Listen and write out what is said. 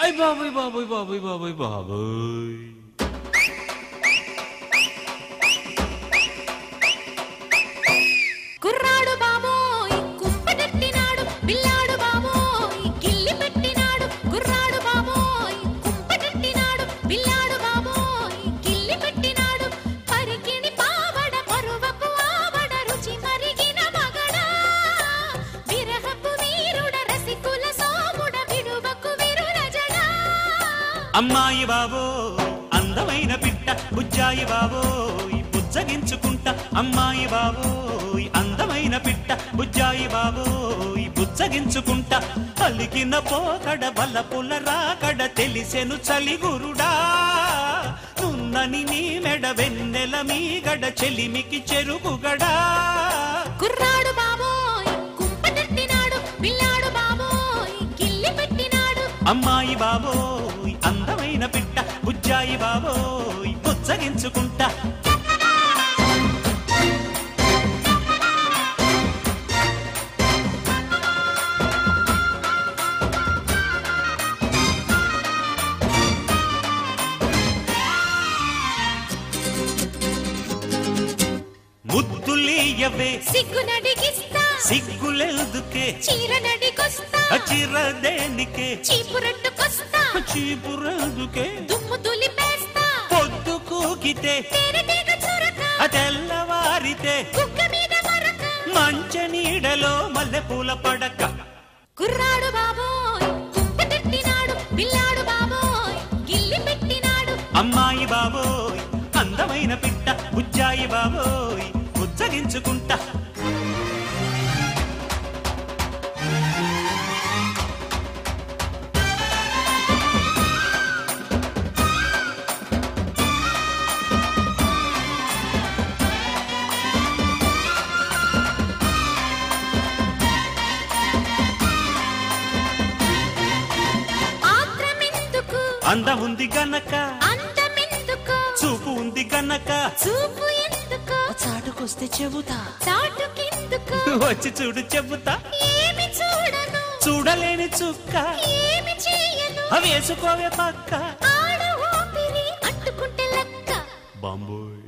అయ్ బాబోయ్ బాబోయ్ బాబోయ్ బాబోయ్ బాబోయ్. కుర్రాడు బాబోయ్ కుంపటెట్టినాడు, పిల్లాడు బాబోయ్ గిల్లి పెట్టినాడు. కుర్రాడు బాబోయ్ కుంపటెట్టినాడు, పిల్లాడు బాబోయ్ గిల్లి పెట్టినాడు. పరికిణి పావడ పరువపు ఆవడ రుచి మరిగిన మగడా. విరహపు వీరుడ రసికుల సోముడ విడువకు విరురజడా. అమ్మాయి బాబోయ్ అందమైన పిట్ట, బుజ్జాయి బాబోయ్ బుజ్జగించుకుంటా. అమ్మాయి బాబోయ్ అందమైన పిట్ట, బుజ్జాయి బాబోయ్ బుజ్జగించుకుంటా. పలికిన పోకడ బలపుల రాకడ తెలిసెను చలిగురుడా. ఉన్నని నీ మెడ వెన్నెల మీగడ చెలిమికి చెరుగుగడా. కుర్రాడు బాబోయ్ కుంపటెట్టినాడు, పిల్లాడు బాబోయ్ గిల్లి పెట్టినాడు. అమ్మాయి బాబోయ్ అందమైన పిట్ట, బుజ్జాయి బాబోయ్ బుజ్జగించుకుంటా. ముద్దులీయవే సిగ్గునడిగిస్తా, సిగ్గులెందుకే చీరనడిగొస్తా. చిరదేనికే చీపురట్టుకొస్తా, చీపురెందుకే దుమ్ము దులిపేస్తా. పొద్దు కూకితే తెరతీగ చురక, తెల్లవారితే కుక్క మీద మరక. మంచ నీడలో మల్లెపూల పడక. కుర్రాడు బాబోయ్ కుంపటెట్టినాడు, పిల్లాడు బాబోయ్ గిల్లి పెట్టినాడు. అమ్మాయి బాబోయ్ అందమైన పిట్ట, బుజ్జాయి బాబోయ్ బుజ్జగించుకుంటా. ఆత్రమెందుకు, అందముంది గనక, అందమెందుకు, చూపు ఉంది గనక, చూపు ఎందుకు, చాటుకొస్తే చెబుతా, చాటుకెందుకు. వచ్చి చూడు చెబుతా. ఏమి చూడను, చూడలేని చుక్క ఏమి చేయను. వేసుకోవే పక్క. ఆడ ఊపిరి అంటుకుంటే లెక్క. బాంబోయ్